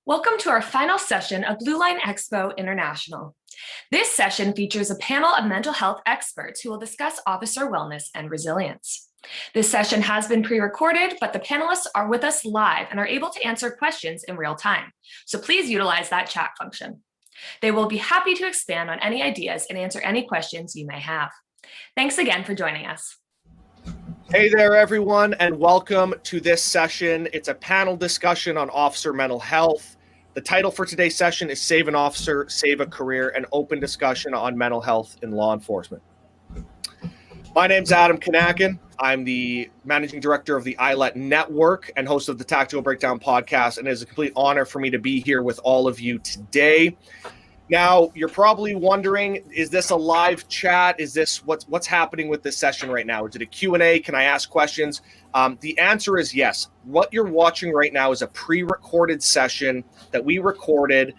Welcome to our final session of BlueLine Expo International. This session features a panel of mental health experts who will discuss officer wellness and resilience. This session has been pre-recorded, but the panelists are with us live and are able to answer questions in real time. So please utilize that chat function. They will be happy to expand on any ideas and answer any questions you may have. Thanks again for joining us. Hey there, everyone, and welcome to this session. It's a panel discussion on officer mental health. The title for today's session is Save an Officer, Save a Career, an open discussion on mental health in law enforcement. My name's Adam Kanakin. I'm the managing director of the ILET Network and host of the Tactical Breakdown podcast, and it is a complete honor for me to be here with all of you today. Now, you're probably wondering, is this a live chat? Is this what's happening with this session right now? Is it a Q&A? Can I ask questions? The answer is yes. What you're watching right now is a pre-recorded session that we recorded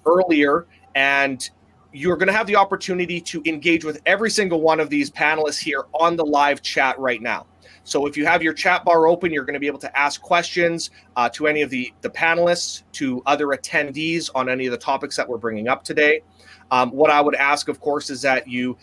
earlier, and you're going to have the opportunity to engage with every single one of these panelists here on the live chat right now. So if you have your chat bar open, you're going to be able to ask questions to any of the panelists, to other attendees on any of the topics that we're bringing up today. What I would ask, of course, is that you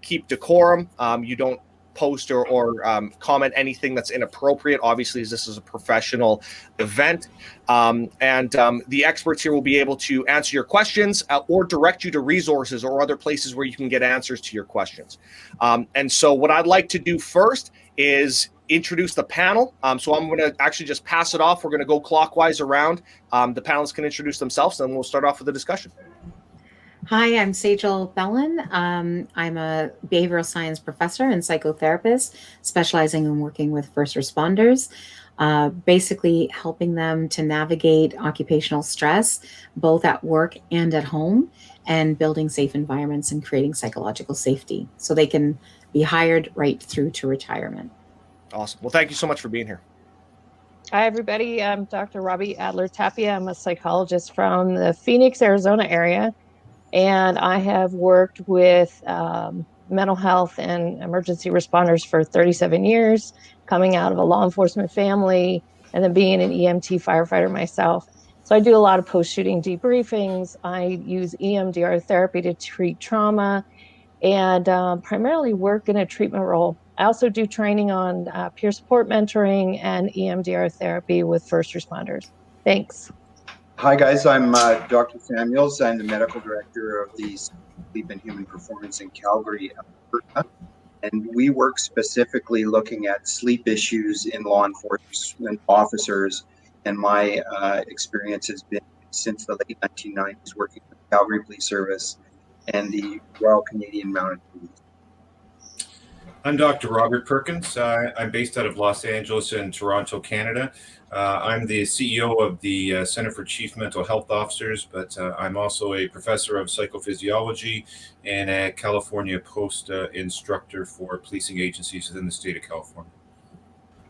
keep decorum. You don't post or comment anything that's inappropriate, obviously, as this is a professional event. The experts here will be able to answer your questions or direct you to resources or other places where you can get answers to your questions. And so what I'd like to do first is introduce the panel. So I'm going to actually just pass it off. We're going to go clockwise around. The panelists can introduce themselves, and we'll start off with the discussion. Hi, I'm Sejal Bellin. I'm a behavioral science professor and psychotherapist, specializing in working with first responders, basically helping them to navigate occupational stress, both at work and at home, and building safe environments and creating psychological safety so they can be hired right through to retirement. Awesome. Well, thank you so much for being here. Hi, everybody. I'm Dr. Robbie Adler Tapia. I'm a psychologist from the Phoenix, Arizona area. And I have worked with mental health and emergency responders for 37 years, coming out of a law enforcement family and then being an EMT firefighter myself. So I do a lot of post-shooting debriefings. I use EMDR therapy to treat trauma and primarily work in a treatment role. I also do training on peer support mentoring and EMDR therapy with first responders. Thanks. Hi, guys. I'm Dr. Samuels. I'm the medical director of the Sleep and Human Performance in Calgary, Alberta. And we work specifically looking at sleep issues in law enforcement officers. And my experience has been since the late 1990s working with the Calgary Police Service and the Royal Canadian Mounted Police. I'm Dr. Robert Perkins. I'm based out of Los Angeles and Toronto, Canada. I'm the CEO of the Center for Chief Mental Health Officers, but I'm also a professor of psychophysiology and a California Post instructor for policing agencies within the state of California.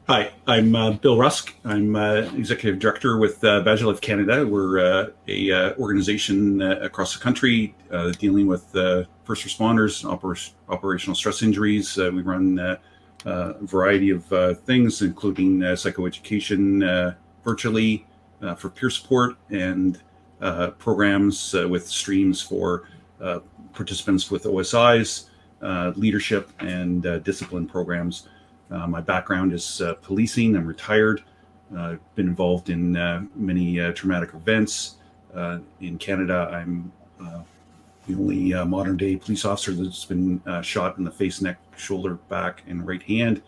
Hi, I'm Bill Rusk. I'm executive director with Bagelov Canada. We're a organization across the country dealing with first responders, operational stress injuries. We run a variety of things, including psychoeducation virtually for peer support and programs with streams for participants with OSIs, leadership and discipline programs. My background is policing. I'm retired. I've been involved in many traumatic events. In Canada, I'm the only modern day police officer that's been shot in the face, neck, shoulder, back, and right hand.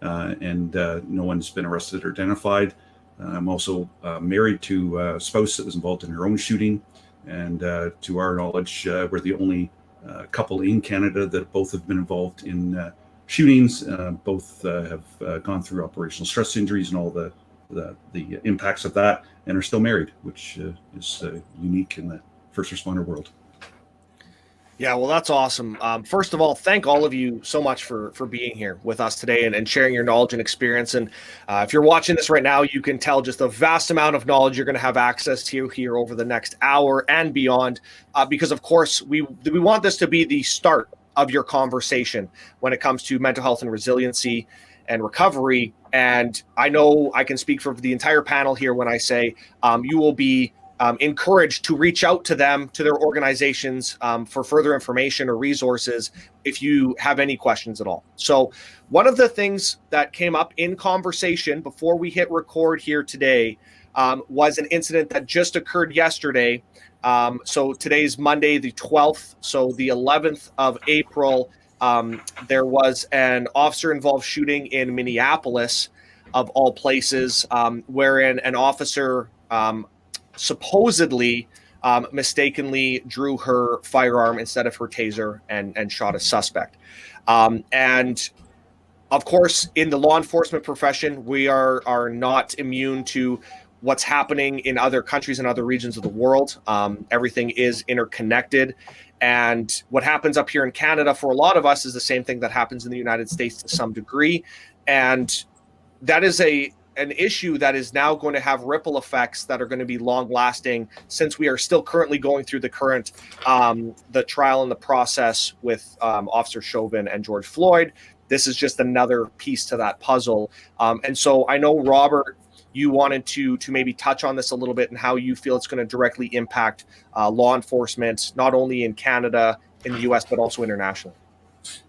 And no one's been arrested or identified. I'm also married to a spouse that was involved in her own shooting. And to our knowledge, we're the only couple in Canada that both have been involved in shootings. Both have gone through operational stress injuries and all the impacts of that, and are still married, which is unique in the first responder world. Yeah, well, that's awesome. First of all, thank all of you so much for being here with us today and sharing your knowledge and experience. And if you're watching this right now, you can tell just the vast amount of knowledge you're going to have access to here over the next hour and beyond, because, of course, we want this to be the start of your conversation when it comes to mental health and resiliency and recovery. And I know I can speak for the entire panel here when I say you will be encouraged to reach out to them, to their organizations, for further information or resources if you have any questions at all. So one of the things that came up in conversation before we hit record here today was an incident that just occurred yesterday. So today's Monday, the 12th. So the 11th of April, there was an officer-involved shooting in Minneapolis, of all places, wherein an officer supposedly mistakenly drew her firearm instead of her taser and shot a suspect. And of course, in the law enforcement profession, we are not immune to what's happening in other countries and other regions of the world. Everything is interconnected. And what happens up here in Canada for a lot of us is the same thing that happens in the United States to some degree. And that is an issue that is now going to have ripple effects that are going to be long lasting, since we are still currently going through the trial and the process with Officer Chauvin and George Floyd. This is just another piece to that puzzle. And so I know, Robert, you wanted to maybe touch on this a little bit and how you feel it's going to directly impact law enforcement, not only in Canada, in the US, but also internationally.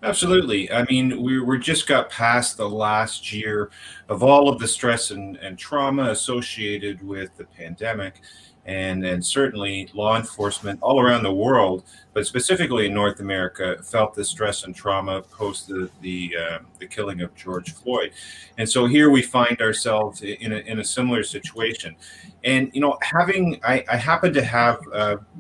Absolutely. I mean, we just got past the last year of all of the stress and trauma associated with the pandemic. And certainly law enforcement all around the world, but specifically in North America, felt the stress and trauma post the killing of George Floyd. And so here we find ourselves in a similar situation. And, you know, I happened to have,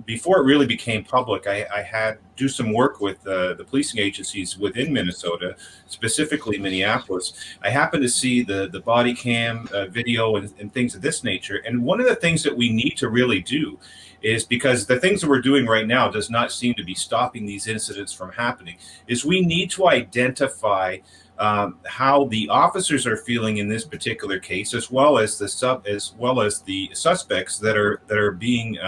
before it really became public, I had do some work with the policing agencies within Minnesota, specifically Minneapolis. I happened to see the body cam video and things of this nature. And one of the things that we need to really do is, because the things that we're doing right now does not seem to be stopping these incidents from happening, is we need to identify how the officers are feeling in this particular case, as well as the suspects that are being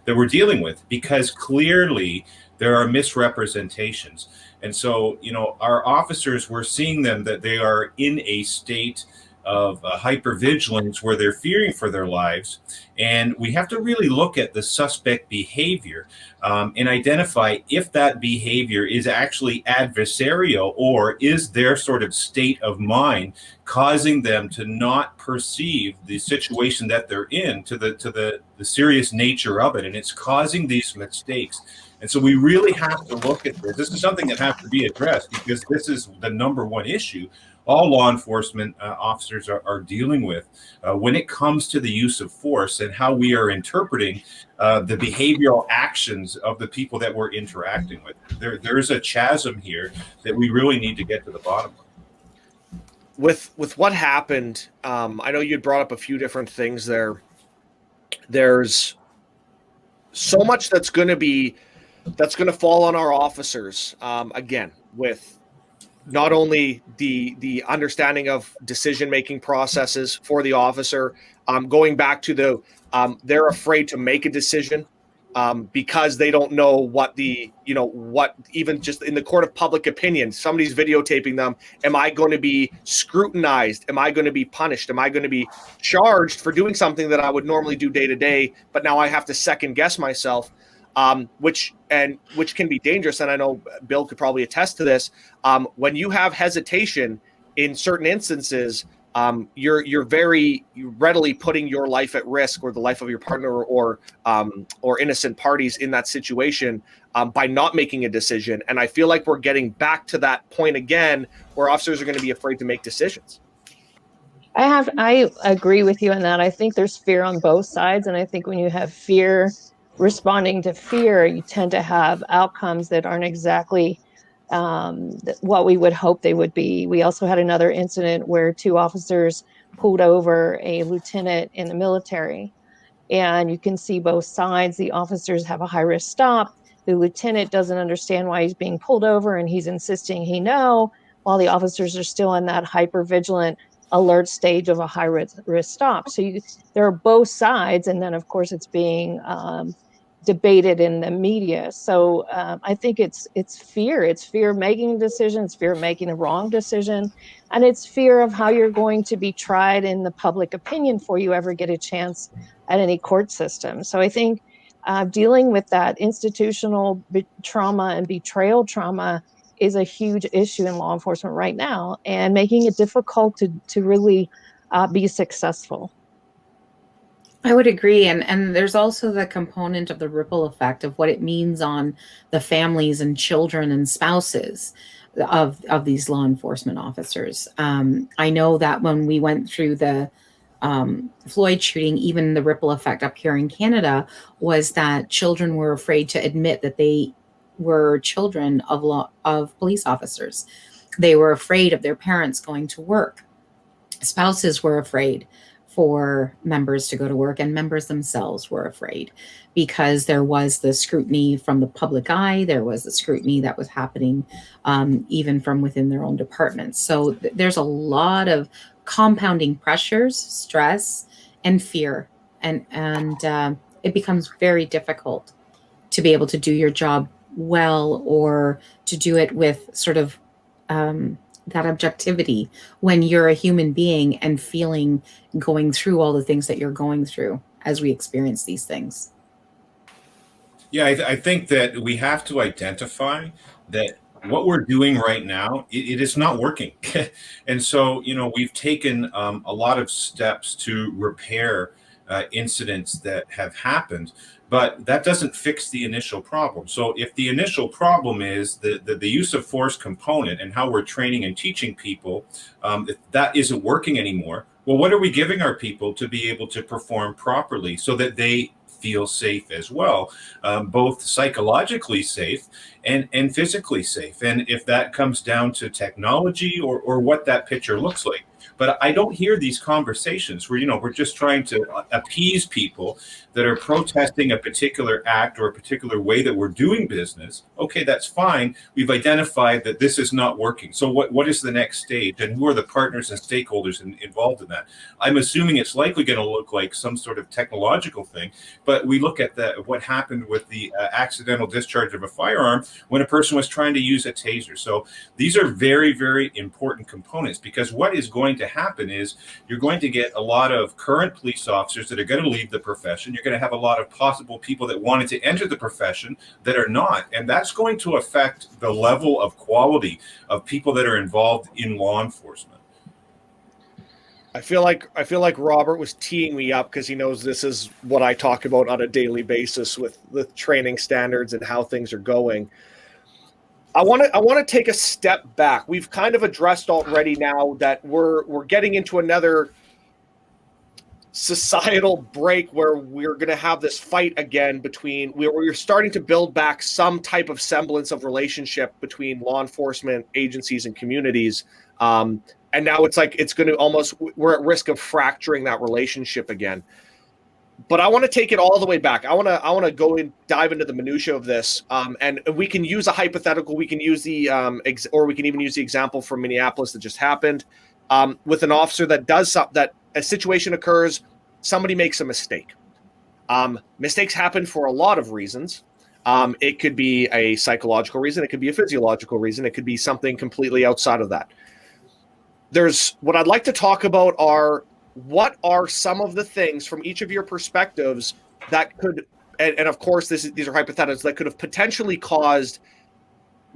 that we're dealing with, because clearly there are misrepresentations. And so, you know, our officers, we're seeing them that they are in a state of hypervigilance where they're fearing for their lives. And we have to really look at the suspect behavior and identify if that behavior is actually adversarial, or is their sort of state of mind causing them to not perceive the situation that they're in to the serious nature of it. And it's causing these mistakes. And so we really have to look at this. This is something that has to be addressed, because this is the number one issue all law enforcement officers are dealing with when it comes to the use of force and how we are interpreting the behavioral actions of the people that we're interacting with. There's a chasm here that we really need to get to the bottom of. With what happened, I know you had brought up a few different things there. There's so much that's going to fall on our officers, again, with not only the understanding of decision-making processes for the officer, going back to they're afraid to make a decision because they don't know what even just in the court of public opinion, somebody's videotaping them. Am I going to be scrutinized? Am I going to be punished? Am I going to be charged for doing something that I would normally do day to day, but now I have to second guess myself? Which can be dangerous. And I know Bill could probably attest to this. When you have hesitation in certain instances, you're very readily putting your life at risk, or the life of your partner, or innocent parties in that situation, by not making a decision. And I feel like we're getting back to that point again, where officers are going to be afraid to make decisions. I agree with you on that. I think there's fear on both sides. And I think when you have fear responding to fear, you tend to have outcomes that aren't exactly what we would hope they would be. We also had another incident where two officers pulled over a lieutenant in the military, and you can see both sides. The officers have a high-risk stop. The lieutenant doesn't understand why he's being pulled over, and he's insisting he know, while the officers are still in that hyper-vigilant alert stage of a high-risk stop. So there are both sides, and then, of course, it's being debated in the media. So I think it's fear. It's fear of making a decision. It's fear of making a wrong decision. And it's fear of how you're going to be tried in the public opinion before you ever get a chance at any court system. So I think dealing with that institutional trauma and betrayal trauma is a huge issue in law enforcement right now, and making it difficult to really be successful. I would agree. And there's also the component of the ripple effect of what it means on the families and children and spouses of these law enforcement officers. I know that when we went through the Floyd shooting, even the ripple effect up here in Canada was that children were afraid to admit that they were children of police officers. They were afraid of their parents going to work. Spouses were afraid for members to go to work, and members themselves were afraid because there was the scrutiny from the public eye. There was the scrutiny that was happening even from within their own departments. So there's a lot of compounding pressures, stress, and fear. And it becomes very difficult to be able to do your job well, or to do it with sort of that objectivity when you're a human being and going through all the things that you're going through as we experience these things. Yeah, I think that we have to identify that what we're doing right now, it is not working. And so, we've taken a lot of steps to repair incidents that have happened, but that doesn't fix the initial problem. So if the initial problem is the use of force component and how we're training and teaching people, if that isn't working anymore, well, what are we giving our people to be able to perform properly so that they feel safe as well, both psychologically safe and physically safe? And if that comes down to technology or what that picture looks like. But I don't hear these conversations where, we're just trying to appease people that are protesting a particular act or a particular way that we're doing business. Okay, that's fine. We've identified that this is not working. So what is the next stage, and who are the partners and stakeholders involved in that? I'm assuming it's likely going to look like some sort of technological thing, but we look at what happened with the accidental discharge of a firearm when a person was trying to use a taser. So these are very, very important components, because what is going to happen is you're going to get a lot of current police officers that are going to leave the profession. You're going to have a lot of possible people that wanted to enter the profession that are not. And that's going to affect the level of quality of people that are involved in law enforcement. I feel like Robert was teeing me up because he knows this is what I talk about on a daily basis with the training standards and how things are going. I want to take a step back. We've kind of addressed already now that we're getting into another societal break where we're going to have this fight again between we're starting to build back some type of semblance of relationship between law enforcement agencies and communities. And now it's like we're at risk of fracturing that relationship again. But I want to take it all the way back. I want to go and dive into the minutia of this, and we can use a hypothetical. We can use or we can even use the example from Minneapolis that just happened with an officer that does something, that a situation occurs, somebody makes a mistake. Mistakes happen for a lot of reasons. It could be a psychological reason. It could be a physiological reason. It could be something completely outside of that. What I'd like to talk about what are some of the things from each of your perspectives that could, and of course these are hypotheticals, that could have potentially caused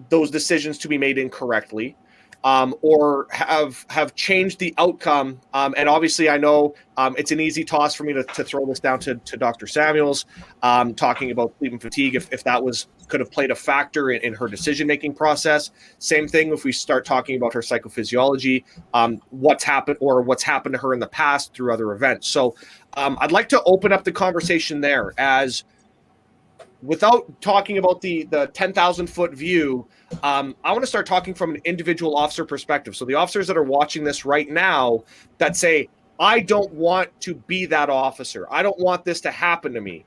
those decisions to be made incorrectly, or have changed the outcome. And obviously I know it's an easy toss for me to throw this down to Dr. Samuels, talking about sleep and fatigue, if that could have played a factor in her decision-making process. Same thing if we start talking about her psychophysiology, what's happened to her in the past through other events. So I'd like to open up the conversation there, as without talking about the 10,000-foot view, I want to start talking from an individual officer perspective. So the officers that are watching this right now that say, I don't want to be that officer, I don't want this to happen to me.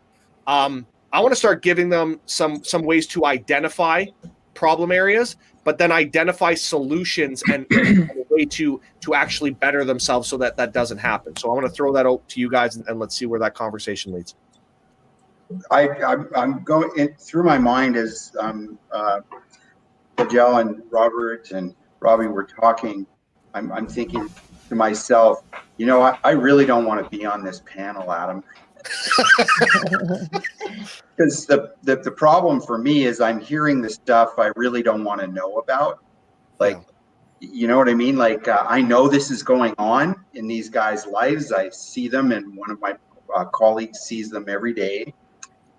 I want to start giving them some ways to identify problem areas, but then identify solutions and a way to actually better themselves so that doesn't happen. So I want to throw that out to you guys, and let's see where that conversation leads. I'm going through my mind as Jill and Robert and Robbie were talking. I'm thinking to myself, you know, I really don't want to be on this panel, Adam. Because the problem for me is I'm hearing the stuff I really don't want to know about. Like, you know what I mean? Like, I know this is going on in these guys' lives. I see them, and one of my colleagues sees them every day.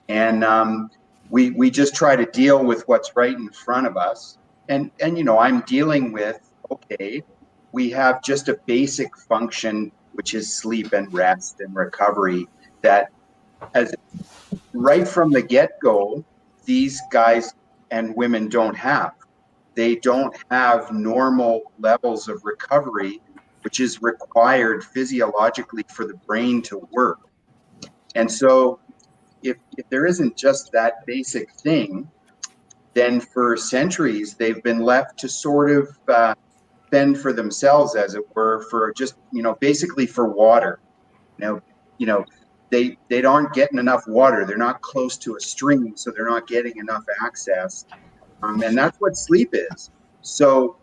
And we just try to deal with what's right in front of us. And you know, I'm dealing with, okay, we have just a basic function, which is sleep and rest and recovery, that as right from the get-go, these guys and women don't have. They don't have normal levels of recovery, which is required physiologically for the brain to work. And so if there isn't just that basic thing, then for centuries, they've been left to sort of fend for themselves, as it were, for just, you know, basically for water. They aren't getting enough water. They're not close to a stream, so they're not getting enough access. And that's what sleep is. So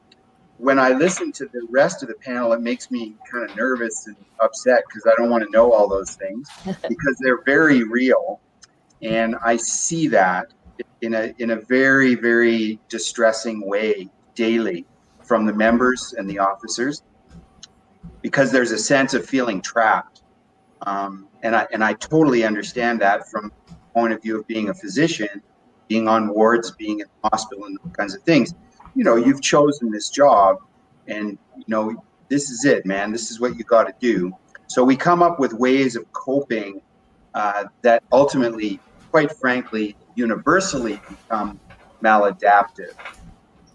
when I listen to the rest of the panel, it makes me kind of nervous and upset because I don't want to know all those things because they're very real. And I see that in a very, very distressing way daily from the members and the officers, because there's a sense of feeling trapped. And I totally understand that from the point of view of being a physician, being on wards, being in the hospital, and those kinds of things. You know, you've chosen this job, and you know, this is it, man. This is what you got to do. So we come up with ways of coping that ultimately, quite frankly, universally become maladaptive.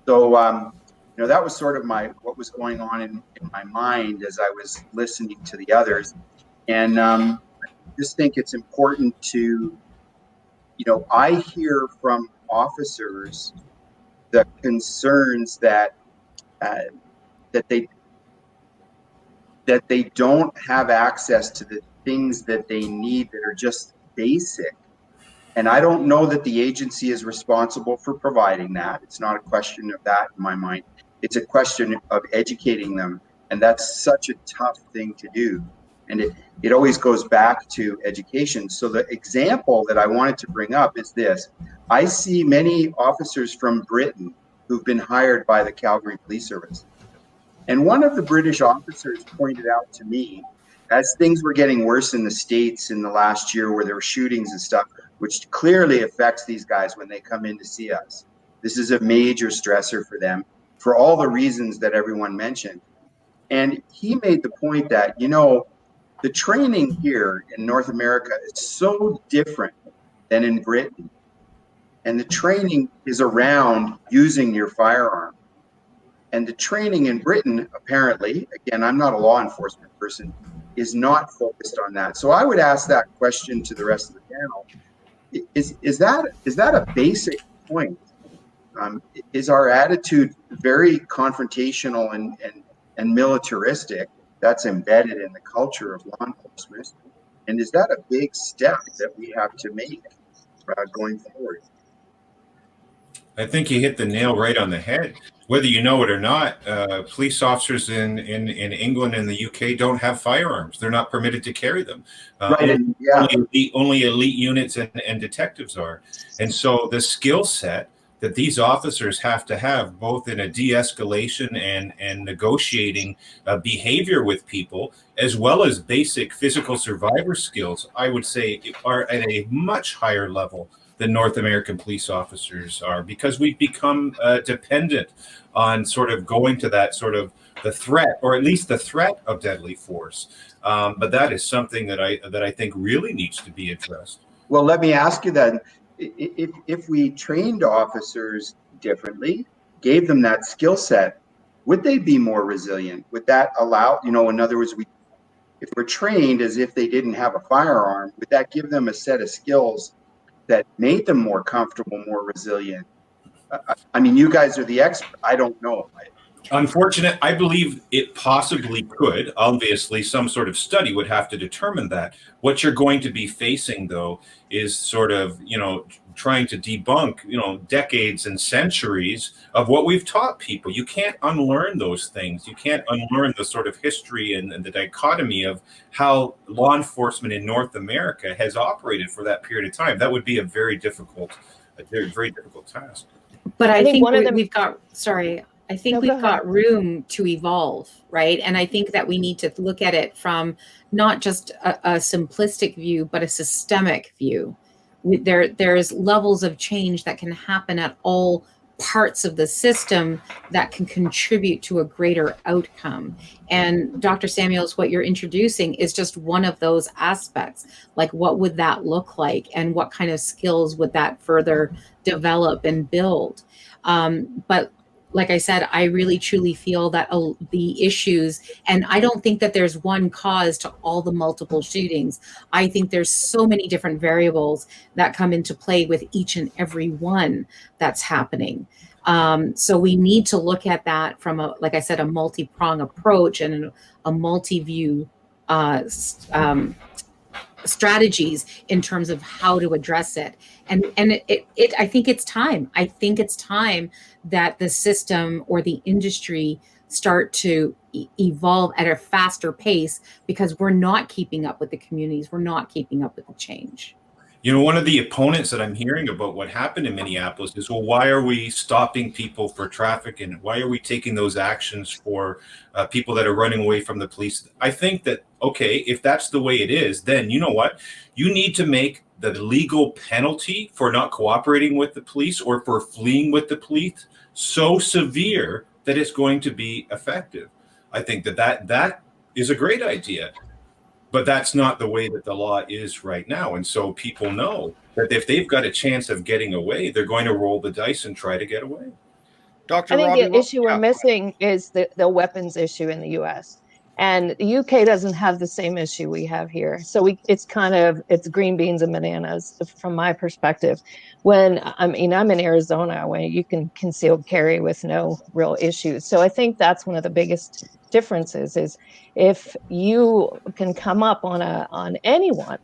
So, you know, that was sort of what was going on in my mind as I was listening to the others. And I just think it's important to, you know, I hear from officers the concerns that they don't have access to the things that they need that are just basic. And I don't know that the agency is responsible for providing that. It's not a question of that in my mind. It's a question of educating them. And that's such a tough thing to do. And it always goes back to education. So the example that I wanted to bring up is this. I see many officers from Britain who've been hired by the Calgary Police Service. And one of the British officers pointed out to me, as things were getting worse in the States in the last year where there were shootings and stuff, which clearly affects these guys when they come in to see us. This is a major stressor for them for all the reasons that everyone mentioned. And he made the point that, you know, the training here in North America is so different than in Britain. And the training is around using your firearm. And the training in Britain, apparently, again, I'm not a law enforcement person, is not focused on that. So I would ask that question to the rest of the panel. Is that a basic point? Is our attitude very confrontational and militaristic? That's embedded in the culture of law enforcement. And is that a big step that we have to make going forward? I think you hit the nail right on the head. Whether you know it or not, police officers in England and the UK don't have firearms. They're not permitted to carry them. Right. Yeah. Only elite units and detectives are. And so the skill set that these officers have to have, both in a de-escalation and negotiating behavior with people, as well as basic physical survivor skills, I would say are at a much higher level than North American police officers are, because we've become dependent on sort of going to that sort of the threat, or at least the threat of deadly force. But that is something that I think really needs to be addressed. Well, let me ask you then, if we trained officers differently, gave them that skill set, would they be more resilient? Would that allow, you know, in other words, if we're trained as if they didn't have a firearm, would that give them a set of skills that made them more comfortable, more resilient? I mean, you guys are the expert. I don't know. Unfortunate. I believe it possibly could. Obviously, some sort of study would have to determine that. What you're going to be facing, though, is sort of, trying to debunk, decades and centuries of what we've taught people. You can't unlearn those things. You can't unlearn the sort of history and the dichotomy of how law enforcement in North America has operated for that period of time. That would be a very difficult task. But I think one of them. we've got, sorry, I think No, go we've ahead. got room to evolve, right? And I think that we need to look at it from not just a simplistic view, but a systemic view. There's levels of change that can happen at all parts of the system that can contribute to a greater outcome. And Dr. Samuels, what you're introducing is just one of those aspects. Like, what would that look like? And what kind of skills would that further develop and build? But like I said, I really truly feel that the issues, and I don't think that there's one cause to all the multiple shootings. I think there's so many different variables that come into play with each and every one that's happening. So we need to look at that from like I said, a multi-prong approach and a multi-view strategies in terms of how to address it. And I think it's time. I think it's time that the system or the industry start to evolve at a faster pace, because we're not keeping up with the communities. We're not keeping up with the change. One of the opponents that I'm hearing about what happened in Minneapolis is, well, why are we stopping people for traffic, and why are we taking those actions for people that are running away from the police? I think that, okay, if that's the way it is, then you know what? You need to make the legal penalty for not cooperating with the police or for fleeing with the police so severe that it's going to be effective. I think that is a great idea. But that's not the way that the law is right now. And so people know that if they've got a chance of getting away, they're going to roll the dice and try to get away. Dr. I think Robbie, the issue we're missing is the weapons issue in the U.S. And the UK doesn't have the same issue we have here. So it's green beans and bananas from my perspective. I'm in Arizona, where you can concealed carry with no real issues. So I think that's one of the biggest differences is if you can come up on anyone.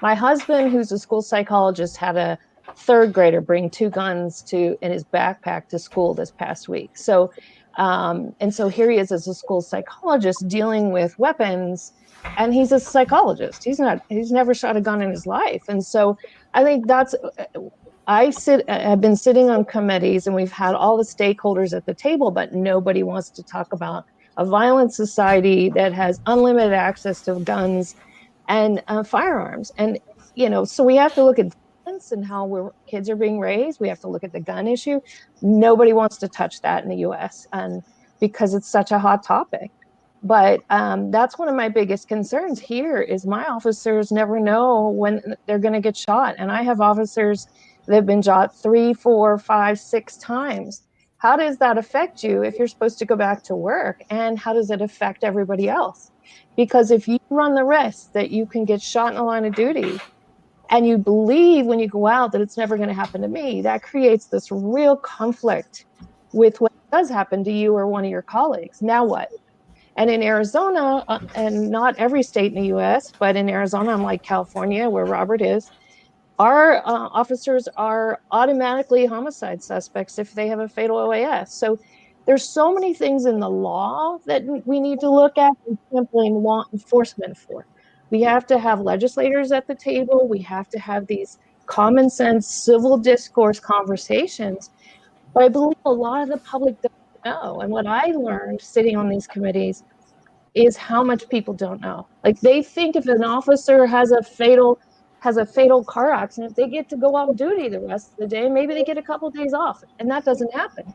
My husband, who's a school psychologist, had a third grader bring 2 guns in his backpack to school this past week. So so here he is as a school psychologist dealing with weapons, and he's a psychologist. He's never shot a gun in his life. And so I think I've been sitting on committees, and we've had all the stakeholders at the table, but nobody wants to talk about a violent society that has unlimited access to guns and firearms. And, so we have to look at violence and how kids are being raised. We have to look at the gun issue. Nobody wants to touch that in the U.S. and because it's such a hot topic. But that's one of my biggest concerns here is my officers never know when they're going to get shot. And I have officers that have been shot 3, 4, 5, 6 times. How does that affect you if you're supposed to go back to work? And how does it affect everybody else? Because if you run the risk that you can get shot in the line of duty, and you believe when you go out that it's never going to happen to me, that creates this real conflict with what does happen to you or one of your colleagues. Now what? And in Arizona, and not every state in the U.S., but in Arizona, unlike California, where Robert is, our officers are automatically homicide suspects if they have a fatal OAS. So there's so many things in the law that we need to look at and sampling law enforcement for. We have to have legislators at the table. We have to have these common sense civil discourse conversations. But I believe a lot of the public doesn't know. And what I learned sitting on these committees is how much people don't know. Like, they think if an officer has a fatal car accident, they get to go off duty the rest of the day. Maybe they get a couple of days off, and that doesn't happen.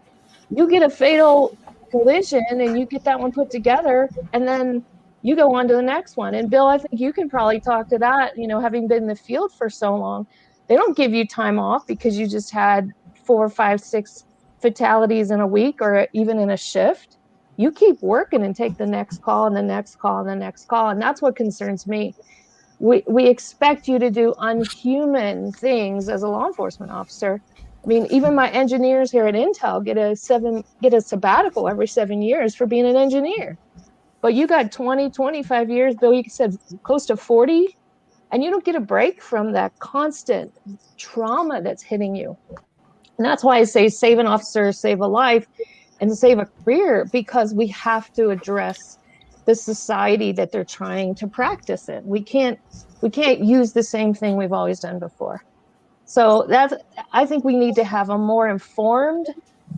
You get a fatal collision and you get that one put together, and then you go on to the next one. And Bill, I think you can probably talk to that, having been in the field for so long. They don't give you time off because you just had 4, 5, 6 fatalities in a week or even in a shift. You keep working and take the next call and the next call and the next call. And that's what concerns me. We expect you to do unhuman things as a law enforcement officer. mean, even my engineers here at Intel get a sabbatical every 7 years for being an engineer. But you got 20, 25 years, Bill, you said close to 40, and you don't get a break from that constant trauma that's hitting you. And that's why I say save an officer, save a life, and save a career, because we have to address the society that they're trying to practice in. We can't use the same thing we've always done before. So I think we need to have a more informed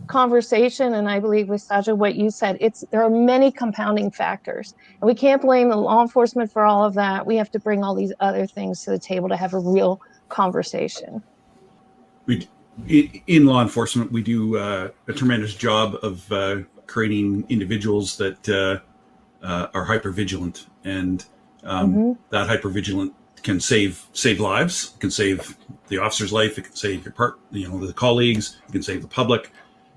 conversation. And I believe with Saja, what you said, there are many compounding factors, and we can't blame the law enforcement for all of that. We have to bring all these other things to the table to have a real conversation. In law enforcement, we do a tremendous job of creating individuals that are hypervigilant, and that hypervigilant can save lives. It can save the officer's life. It can save the colleagues. It can save the public.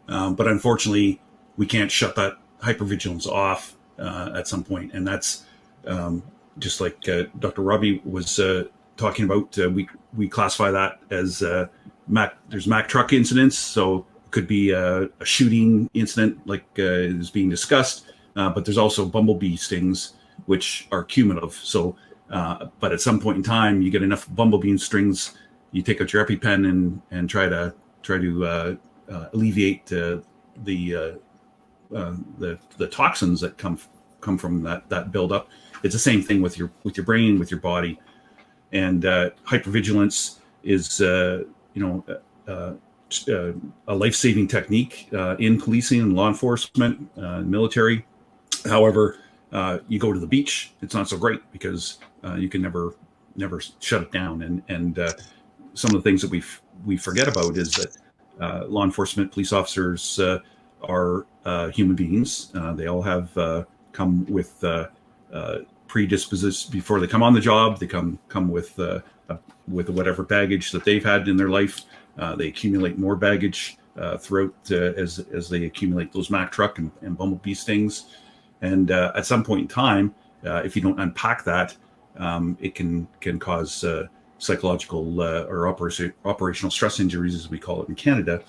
But unfortunately, we can't shut that hypervigilance off at some point, and that's just like Dr. Robbie was talking about. We classify that as there's Mack truck incidents, so it could be a shooting incident like is being discussed, but there's also bumblebee stings, which are cumulative. So, but at some point in time, you get enough bumblebee stings, you take out your EpiPen and try to alleviate the toxins that come from that buildup. It's the same thing with your brain, with your body, and hypervigilance is a life-saving technique in policing and law enforcement, military. However, you go to the beach, it's not so great because you can never shut it down. And some of the things that we forget about is that law enforcement police officers are human beings. They all have come with predispositions before they come on the job. They come with whatever baggage that they've had in their life. They accumulate more baggage throughout as they accumulate those Mack truck and bumblebee stings. And at some point in time, if you don't unpack that, it can cause psychological or operational stress injuries, as we call it in Canada,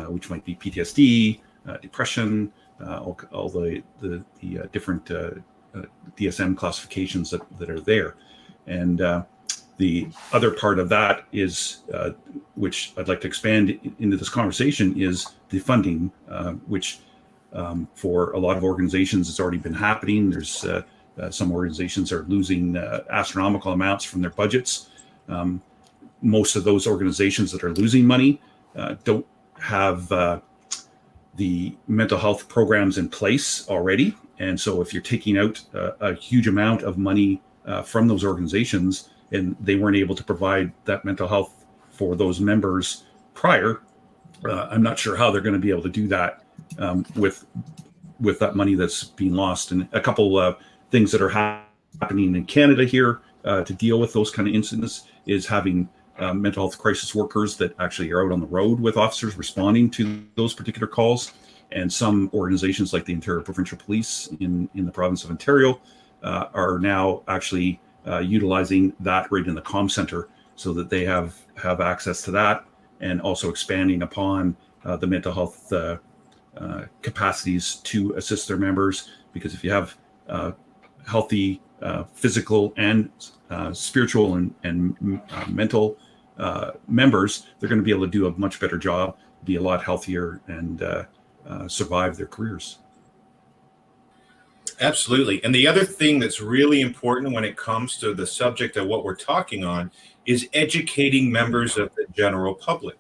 which might be PTSD, depression, all the different DSM classifications that are there. And the other part of that is, which I'd like to expand into this conversation, is the funding, which for a lot of organizations has already been happening. There's some organizations are losing astronomical amounts from their budgets. Most of those organizations that are losing money don't have the mental health programs in place already. And so if you're taking out a huge amount of money from those organizations and they weren't able to provide that mental health for those members prior, I'm not sure how they're going to be able to do that with that money that's being lost. And a couple of things that are happening in Canada here to deal with those kind of incidents is having mental health crisis workers that actually are out on the road with officers responding to those particular calls. And some organizations like the Ontario Provincial Police in the province of Ontario are now actually utilizing that right in the comm center so that they have access to that, and also expanding upon the mental health capacities to assist their members. Because if you have healthy physical and spiritual and mental members, they're going to be able to do a much better job, be a lot healthier, and survive their careers. Absolutely. And the other thing that's really important when it comes to the subject of what we're talking on is educating members of the general public.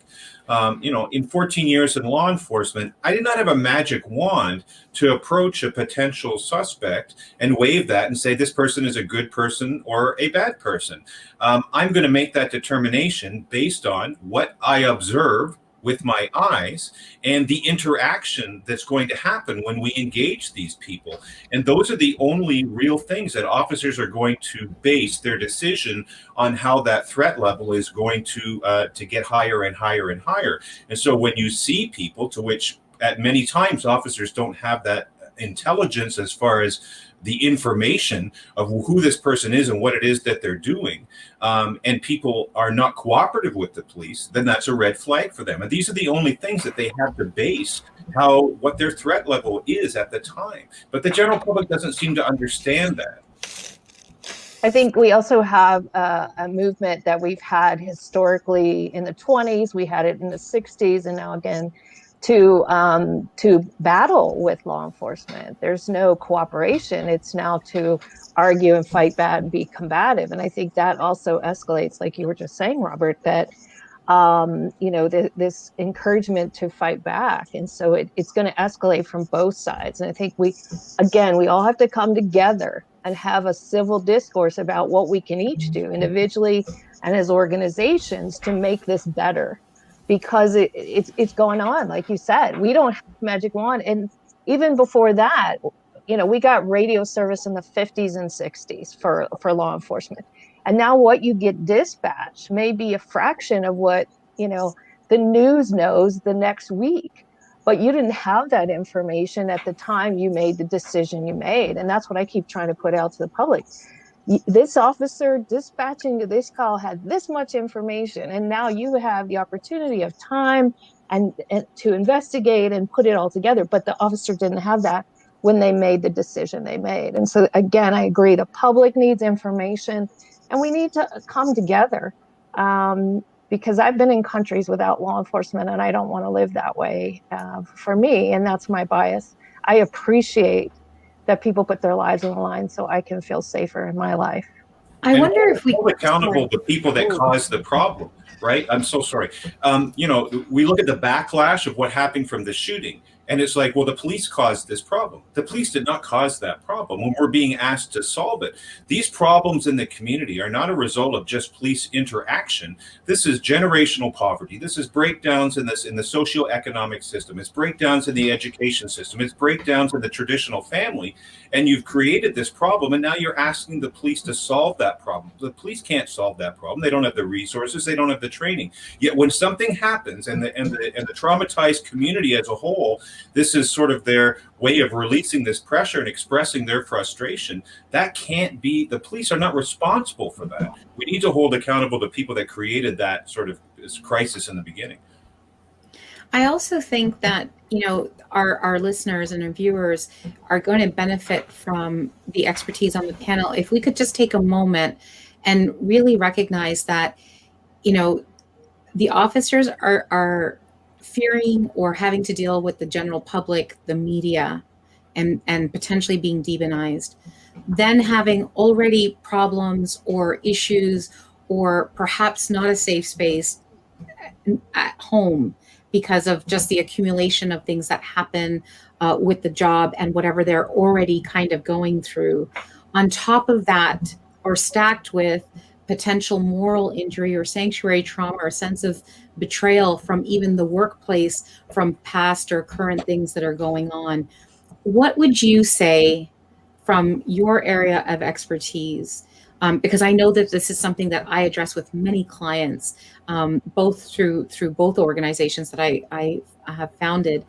In 14 years in law enforcement, I did not have a magic wand to approach a potential suspect and wave that and say, this person is a good person or a bad person. I'm going to make that determination based on what I observe with my eyes and the interaction that's going to happen when we engage these people. And those are the only real things that officers are going to base their decision on, how that threat level is going to get higher and higher and higher. And so when you see people, to which at many times officers don't have that intelligence as far as the information of who this person is and what it is that they're doing, and people are not cooperative with the police, then that's a red flag for them. And these are the only things that they have to base what their threat level is at the time. But the general public doesn't seem to understand that. I think we also have a movement that we've had historically in the 20s, we had it in the 60s, and now again to battle with law enforcement. There's no cooperation. It's now to argue and fight back and be combative. And I think that also escalates, like you were just saying, Robert, that this encouragement to fight back. And so it's going to escalate from both sides. And I think we all have to come together and have a civil discourse about what we can each do individually and as organizations to make this better, because it's going on. Like you said, we don't have a magic wand. And even before that, we got radio service in the 50s and 60s for law enforcement. And now what you get dispatched may be a fraction of what, the news knows the next week. But you didn't have that information at the time you made the decision you made. And that's what I keep trying to put out to the public. This officer dispatching this call had this much information, and now you have the opportunity of time and to investigate and put it all together. But the officer didn't have that when they made the decision they made. And so, again, I agree. The public needs information, and we need to come together. Because I've been in countries without law enforcement, and I don't want to live that way for me. And that's my bias. I appreciate that people put their lives on the line so I can feel safer in my life. I wonder if we hold accountable the people that caused the problem, right? I'm so sorry. We look at the backlash of what happened from the shooting, and it's like, well, the police caused this problem. The police did not cause that problem when we're being asked to solve it. These problems in the community are not a result of just police interaction. This is generational poverty. This is breakdowns in the socioeconomic system. It's breakdowns in the education system. It's breakdowns in the traditional family. And you've created this problem, and now you're asking the police to solve that problem. The police can't solve that problem. They don't have the resources. They don't have the training. Yet when something happens, and the traumatized community as a whole, this is sort of their way of releasing this pressure and expressing their frustration. That can't be, the police are not responsible for that. We need to hold accountable the people that created that sort of crisis in the beginning. I also think that, our listeners and our viewers are going to benefit from the expertise on the panel. If we could just take a moment and really recognize that, the officers are fearing or having to deal with the general public, the media, and potentially being demonized, then having already problems or issues or perhaps not a safe space at home because of just the accumulation of things that happen with the job and whatever they're already kind of going through. On top of that, or stacked with potential moral injury or sanctuary trauma or sense of betrayal from even the workplace, from past or current things that are going on. What would you say from your area of expertise? Because I know that this is something that I address with many clients, both through both organizations that I have founded.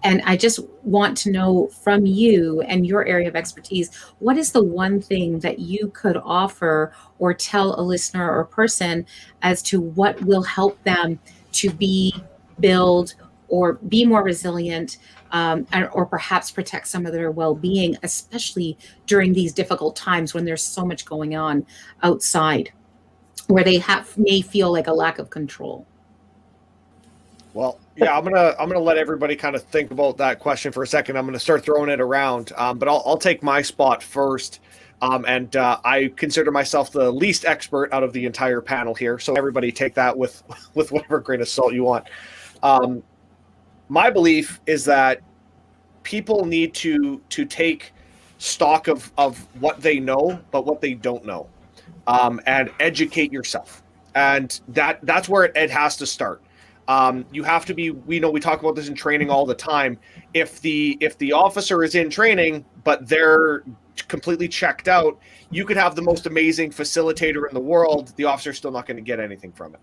And I just want to know from you and your area of expertise, what is the one thing that you could offer or tell a listener or person as to what will help them to build or be more resilient, or perhaps protect some of their well-being, especially during these difficult times when there's so much going on outside, where they may feel like a lack of control? Well, yeah, I'm gonna let everybody kind of think about that question for a second. I'm gonna start throwing it around, but I'll take my spot first. I consider myself the least expert out of the entire panel here, so everybody take that with whatever grain of salt you want. My belief is that people need to take stock of what they know, but what they don't know, and educate yourself. And that's where it has to start. You have to be, we talk about this in training all the time. If the officer is in training, but they're completely checked out, you could have the most amazing facilitator in the world. The officer's still not going to get anything from it.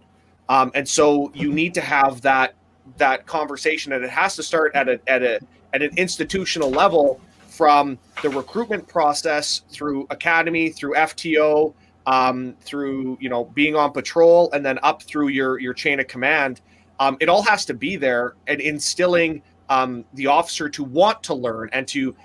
And so you need to have that conversation, and it has to start at an institutional level from the recruitment process through academy, through FTO, through, you know, being on patrol, and then up through your chain of command. It all has to be there, and instilling the officer to want to learn and to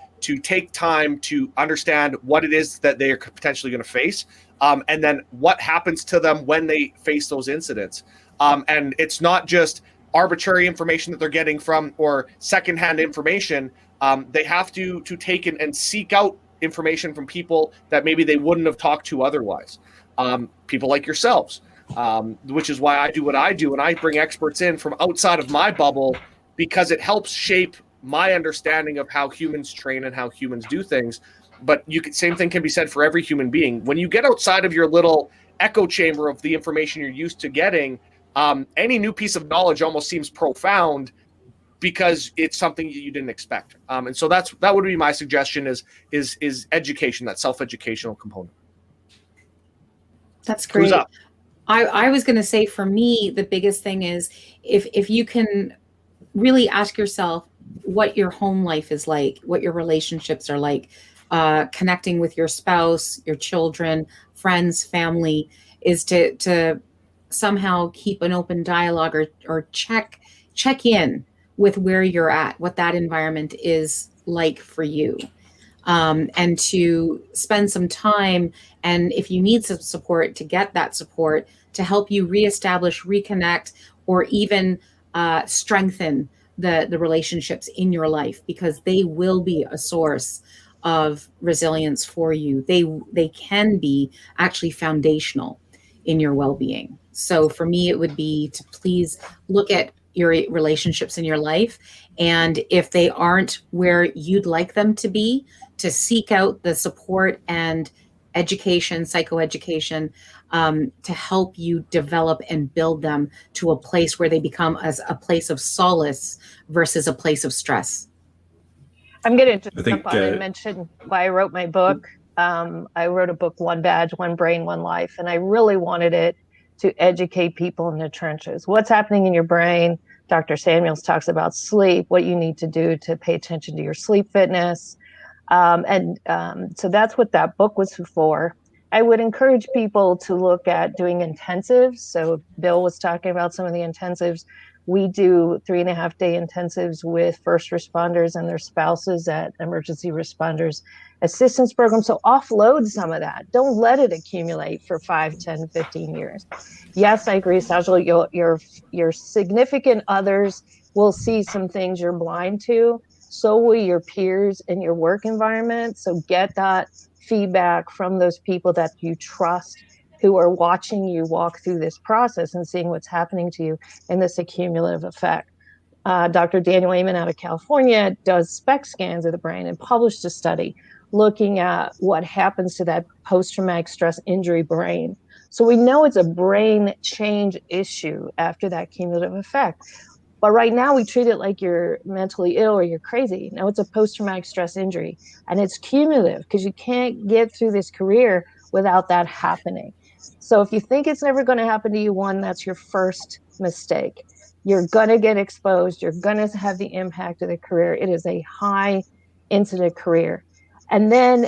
take time to understand what it is that they are potentially going to face, and then what happens to them when they face those incidents. And it's not just arbitrary information that they're getting from or secondhand information. They have to take and seek out information from people that maybe they wouldn't have talked to otherwise. People like yourselves, which is why I do what I do, and I bring experts in from outside of my bubble, because it helps shape my understanding of how humans train and how humans do things. But same thing can be said for every human being. When you get outside of your little echo chamber of the information you're used to getting, any new piece of knowledge almost seems profound because it's something you didn't expect. And so that would be my suggestion is education, that self-educational component. That's great. Who's up? I was going to say, for me, the biggest thing is if you can really ask yourself what your home life is like, what your relationships are like, connecting with your spouse, your children, friends, family, is to somehow keep an open dialogue or check in with where you're at, what that environment is like for you. And to spend some time, and if you need some support, to get that support to help you reestablish, reconnect, or even strengthen the relationships in your life, because they will be a source of resilience for you. They can be actually foundational in your well-being. So for me, it would be to please look at your relationships in your life, and if they aren't where you'd like them to be, to seek out the support and education, psychoeducation, to help you develop and build them to a place where they become as a place of solace versus a place of stress. I'm going to jump on and mention why I wrote my book. I wrote a book, One Badge, One Brain, One Life, and I really wanted it to educate people in the trenches. What's happening in your brain? Dr. Samuels talks about sleep, what you need to do to pay attention to your sleep fitness. So that's what that book was for. I would encourage people to look at doing intensives. So Bill was talking about some of the intensives. We do 3.5-day intensives with first responders and their spouses at emergency responders assistance programs. So offload some of that. Don't let it accumulate for 5, 10, 15 years. Yes, I agree, Sajal, your significant others will see some things you're blind to. So will your peers in your work environment. So get that feedback from those people that you trust, who are watching you walk through this process and seeing what's happening to you in this accumulative effect. Dr. Daniel Amen out of California does SPECT scans of the brain and published a study looking at what happens to that post-traumatic stress injury brain. So we know it's a brain change issue after that cumulative effect. But right now we treat it like you're mentally ill or you're crazy. No, it's a post-traumatic stress injury, and it's cumulative because you can't get through this career without that happening. So if you think it's never going to happen to you, one, that's your first mistake. You're going to get exposed. You're going to have the impact of the career. It is a high incident career. And then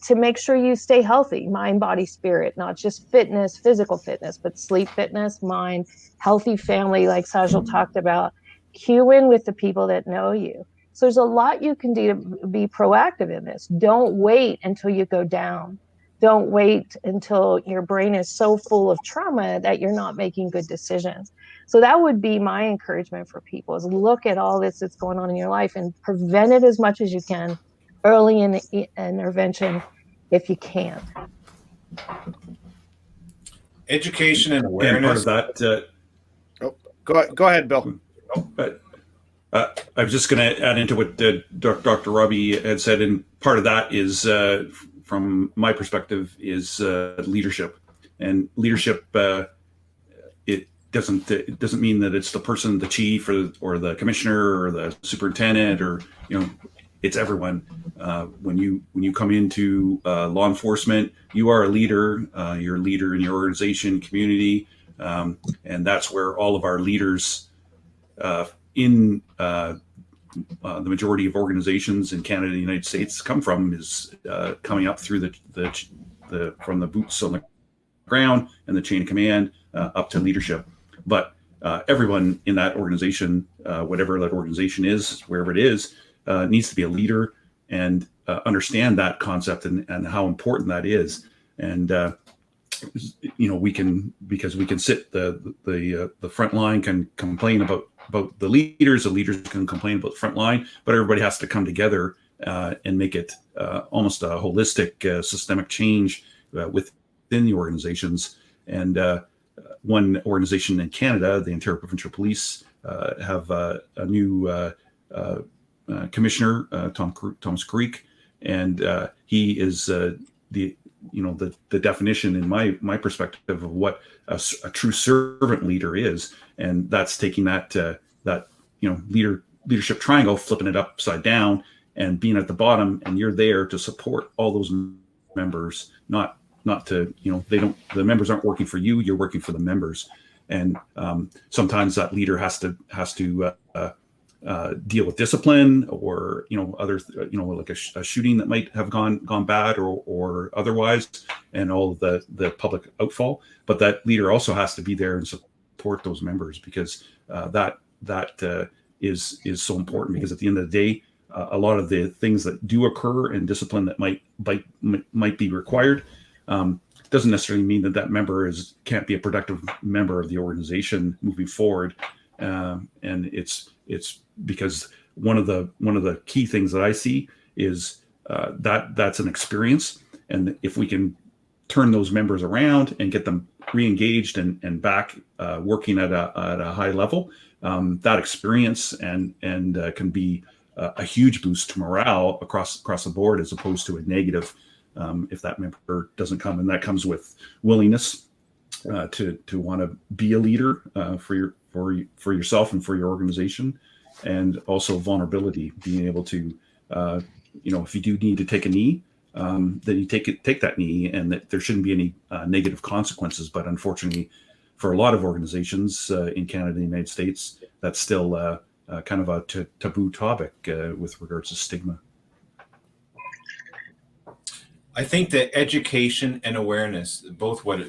to make sure you stay healthy, mind, body, spirit, not just fitness, physical fitness, but sleep fitness, mind, healthy family, like Sajal talked about. Cue in with the people that know you. So there's a lot you can do to be proactive in this. Don't wait until you go down. Don't wait until your brain is so full of trauma that you're not making good decisions. So that would be my encouragement for people, is look at all this that's going on in your life and prevent it as much as you can, early in intervention if you can. Education and awareness. And part of that, Go ahead, Bill. I was just going to add into what Dr. Robbie had said, and part of that is, from my perspective, is leadership. And leadership, it doesn't mean that it's the person, the chief, or the commissioner, or the superintendent, or it's everyone. When you come into law enforcement, you are a leader. You're a leader in your organization, community, and that's where all of our leaders in the majority of organizations in Canada and the United States come from is coming up through the from the boots on the ground and the chain of command up to leadership. But everyone in that organization, whatever that organization is, wherever it is, needs to be a leader and understand that concept and how important that is. And we can sit the front line can complain about the leaders can complain about the front line, but everybody has to come together and make it almost a holistic systemic change within the organizations. And one organization in Canada, the Ontario Provincial Police, have a new commissioner, Thomas Creek, and he is the definition in my perspective of what a true servant leader is, and that's taking that leadership triangle, flipping it upside down, and being at the bottom, and you're there to support all those members, not to the members aren't working for you, you're working for the members. And sometimes that leader has to deal with discipline or other like a shooting that might have gone bad or otherwise, and all of the public outfall. But that leader also has to be there and support those members, because that is so important, because at the end of the day, a lot of the things that do occur and discipline that might be required doesn't necessarily mean that member can't be a productive member of the organization moving forward. And it's because one of the key things that I see is that's an experience, and if we can turn those members around and get them re-engaged and back working at a high level, that experience and can be a huge boost to morale across the board, as opposed to a negative if that member doesn't come. And that comes with willingness to want to be a leader for yourself and for your organization, and also vulnerability, being able to if you do need to take a knee, then you take that knee, and that there shouldn't be any negative consequences. But unfortunately, for a lot of organizations in Canada and the United States, that's still kind of a taboo topic with regards to stigma. I think that education and awareness, both what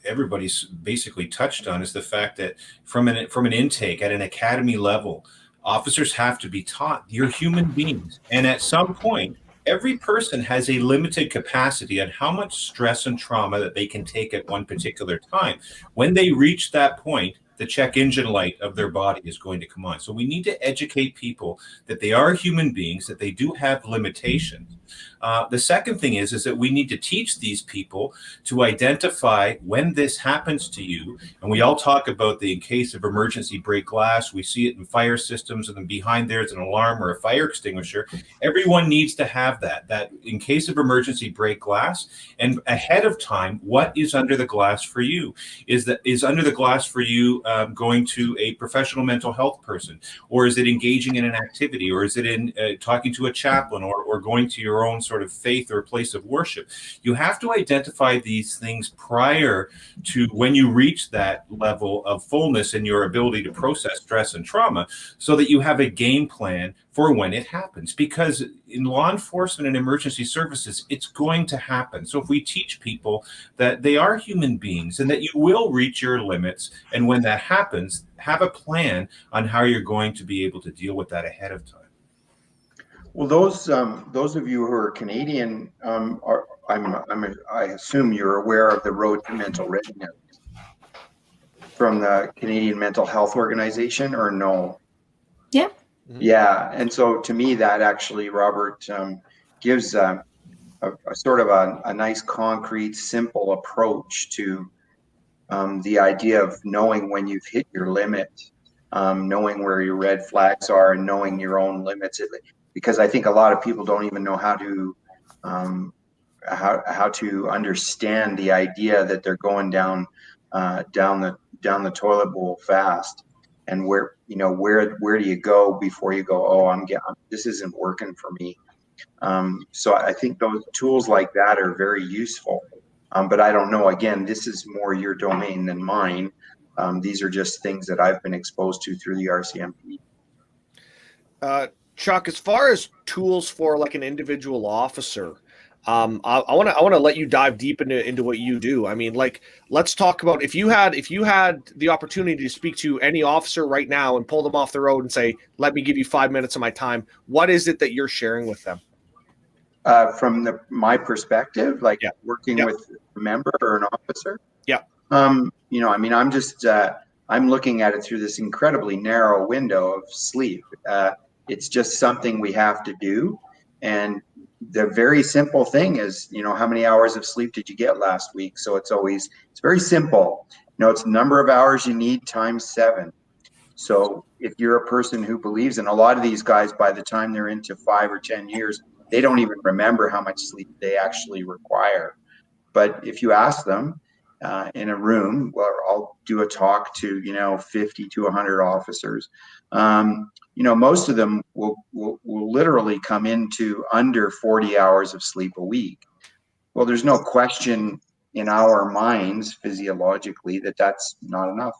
everybody's basically touched on, is the fact that from an intake at an academy level, officers have to be taught you're human beings, and at some point, every person has a limited capacity on how much stress and trauma that they can take at one particular time. When they reach that point, the check engine light of their body is going to come on. So we need to educate people that they are human beings, that they do have limitations. The second thing is that we need to teach these people to identify when this happens to you. And we all talk about in case of emergency break glass, we see it in fire systems, and then behind there's an alarm or a fire extinguisher. Everyone needs to have that in case of emergency break glass, and ahead of time, what is under the glass for you? Is under the glass for you going to a professional mental health person, or is it engaging in an activity, or is it in talking to a chaplain, or going to your own sort of faith or place of worship? You have to identify these things prior to when you reach that level of fullness in your ability to process stress and trauma, so that you have a game plan for when it happens. Because in law enforcement and emergency services, it's going to happen. So if we teach people that they are human beings and that you will reach your limits, and when that happens, have a plan on how you're going to be able to deal with that ahead of time. Well, those of you who are Canadian, I assume you're aware of the Road to Mental Readiness from the Canadian Mental Health Organization, or no? Yeah. Yeah, and so to me, that actually, Robert, gives a sort of a nice, concrete, simple approach to the idea of knowing when you've hit your limit, knowing where your red flags are, and knowing your own limits. Because I think a lot of people don't even know how to understand the idea that they're going down the toilet bowl fast, and where do you go before you go, oh, this isn't working for me. So I think those tools like that are very useful. But I don't know. Again, this is more your domain than mine. These are just things that I've been exposed to through the RCMP. Chuck, as far as tools for like an individual officer, I want to let you dive deep into what you do. I mean, like, let's talk about if you had the opportunity to speak to any officer right now and pull them off the road and say, let me give you 5 minutes of my time. What is it that you're sharing with them? From my perspective, like Yeah. working Yeah. with a member or an officer. Yeah. You know, I mean, I'm looking at it through this incredibly narrow window of sleep. It's just something we have to do. And the very simple thing is, you know, how many hours of sleep did you get last week? So it's very simple. You know, it's the number of hours you need times 7. So if you're a person who believes, and a lot of these guys, by the time they're into 5 or 10 years, they don't even remember how much sleep they actually require. But if you ask them in a room, where I'll do a talk to, you know, 50 to 100 officers, you know, most of them will literally come into under 40 hours of sleep a week. Well, there's no question in our minds physiologically that that's not enough.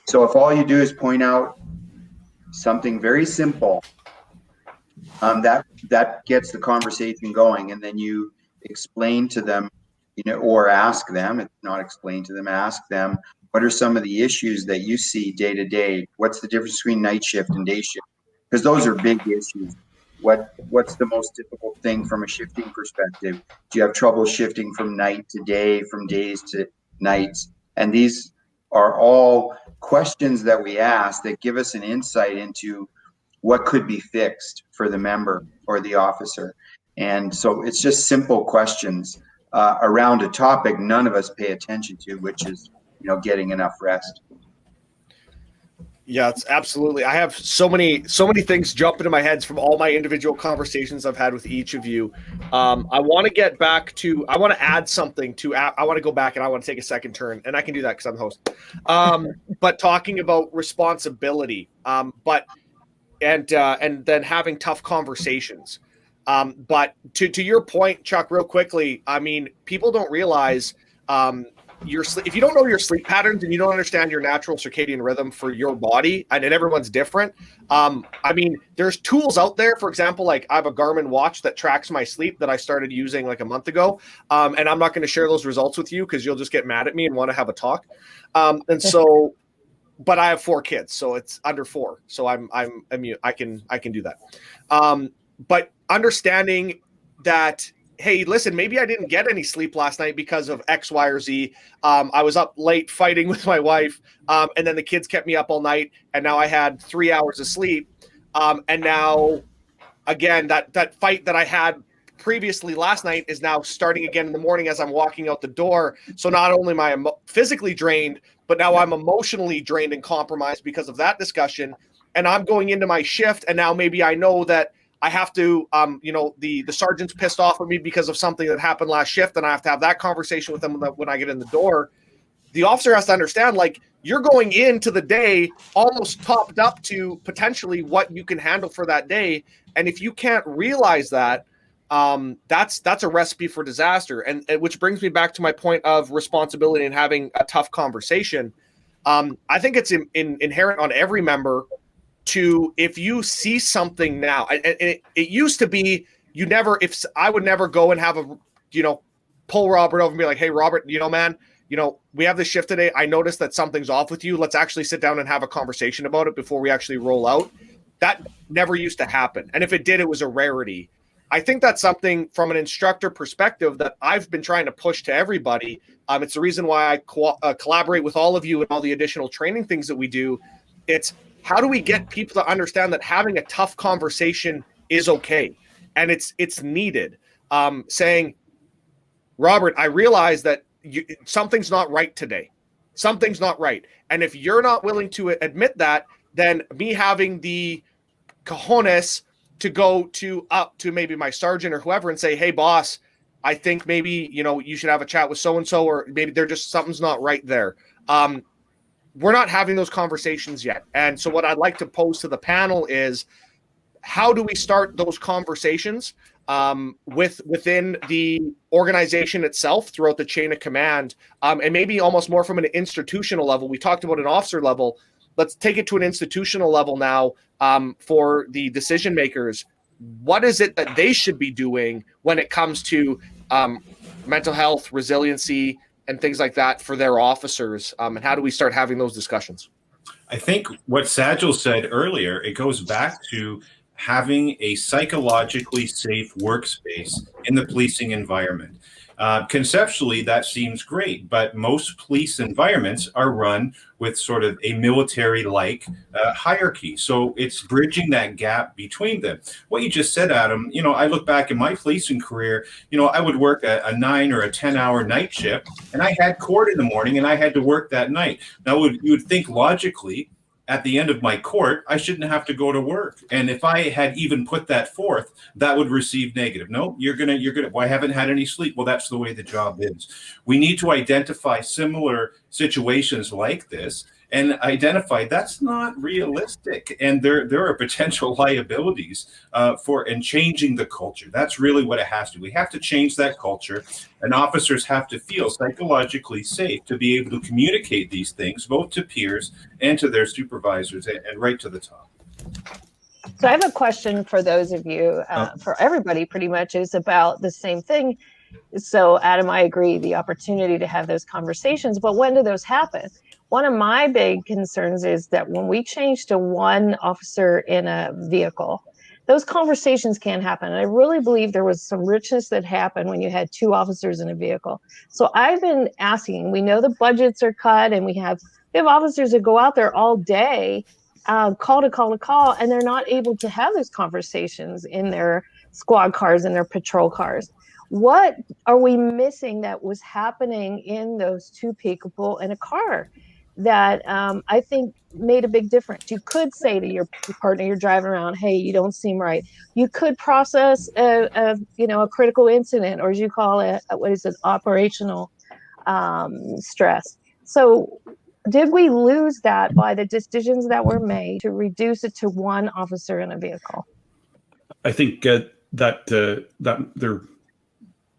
So if all you do is point out something very simple, that gets the conversation going, and then you explain to them, you know, or ask them, if not explain to them, ask them, what are some of the issues that you see day to day? What's the difference between night shift and day shift? Because those are big issues. What's the most difficult thing from a shifting perspective? Do you have trouble shifting from night to day, from days to nights? And these are all questions that we ask that give us an insight into what could be fixed for the member or the officer. And so it's just simple questions around a topic none of us pay attention to, which is, you know, getting enough rest. Yeah, it's absolutely. I have so many things jump into my head from all my individual conversations I've had with each of you. I want to get back to, I want to add something to, I want to go back and I want to take a second turn, and I can do that because I'm the host. But talking about responsibility, and then having tough conversations. But to your point, Chuck, real quickly, I mean, people don't realize if you don't know your sleep patterns and you don't understand your natural circadian rhythm for your body, and everyone's different. I mean, there's tools out there. For example, like I have a Garmin watch that tracks my sleep that I started using like a month ago. And I'm not going to share those results with you because you'll just get mad at me and want to have a talk. But I have 4 kids, so it's under 4. So I can do that. But understanding that, hey, listen, maybe I didn't get any sleep last night because of X, Y, or Z. I was up late fighting with my wife, and then the kids kept me up all night, and now I had 3 hours of sleep. And now, again, that fight that I had previously last night is now starting again in the morning as I'm walking out the door. So not only am I physically drained, but now I'm emotionally drained and compromised because of that discussion. And I'm going into my shift, and now maybe I know that I have to, the sergeant's pissed off at me because of something that happened last shift, and I have to have that conversation with them when I get in the door. The officer has to understand, like, you're going into the day almost topped up to potentially what you can handle for that day. And if you can't realize that, that's a recipe for disaster. And which brings me back to my point of responsibility and having a tough conversation. I think it's inherent on every member to, if you see something now, it used to be I would never go and have pull Robert over and be like, hey, Robert, man, we have this shift today. I noticed that something's off with you. Let's actually sit down and have a conversation about it before we actually roll out. That never used to happen. And if it did, it was a rarity. I think that's something from an instructor perspective that I've been trying to push to everybody. It's the reason why I collaborate with all of you and all the additional training things that we do. It's how do we get people to understand that having a tough conversation is okay and it's needed. Saying, Robert, I realize that something's not right today. Something's not right. And if you're not willing to admit that, then me having the cojones to go up to maybe my sergeant or whoever and say, hey, boss, I think maybe, you should have a chat with so-and-so, or maybe something's not right there. We're not having those conversations yet. And so what I'd like to pose to the panel is, how do we start those conversations within the organization itself throughout the chain of command, and maybe almost more from an institutional level? We talked about an officer level. let's take it to an institutional level now. For the decision makers, what is it that they should be doing when it comes to mental health, resiliency, and things like that for their officers? And how do we start having those discussions? I think what Sajal said earlier, it goes back to having a psychologically safe workspace in the policing environment. Conceptually, that seems great, but most police environments are run with sort of a military-like hierarchy. So it's bridging that gap between them. What you just said, Adam, I look back in my policing career, I would work a 9 or a 10-hour night shift, and I had court in the morning, and I had to work that night. Now, you would think logically, at the end of my court, I shouldn't have to go to work. And if I had even put that forth, that would receive negative. No, you're gonna, well, I haven't had any sleep. Well, that's the way the job is. We need to identify similar situations like this and identify that's not realistic. And there are potential liabilities for changing the culture. That's really what it has to. We have to change that culture, and officers have to feel psychologically safe to be able to communicate these things, both to peers and to their supervisors, and right to the top. So I have a question for those of you, for everybody pretty much, is about the same thing. So Adam, I agree, the opportunity to have those conversations, but when do those happen? One of my big concerns is that when we change to one officer in a vehicle, those conversations can't happen. And I really believe there was some richness that happened when you had 2 officers in a vehicle. So I've been asking, we know the budgets are cut, and we have officers that go out there all day, call to call, and they're not able to have those conversations in their squad cars and their patrol cars. What are we missing that was happening in those 2 people in a car that I think made a big difference? You could say to your partner you're driving around, hey, you don't seem right. You could process a critical incident, or as you call it, operational stress. So did we lose that by the decisions that were made to reduce it to 1 officer in a vehicle? I think that there.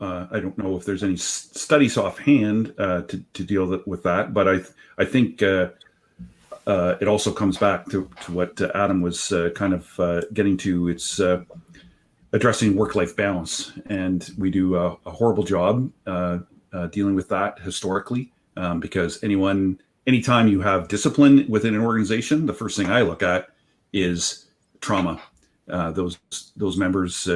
I don't know if there's any studies offhand to deal with that, but I think it also comes back to what Adam was kind of getting to. It's addressing work-life balance, and we do a horrible job dealing with that historically, because anytime you have discipline within an organization, the first thing I look at is trauma. Those members,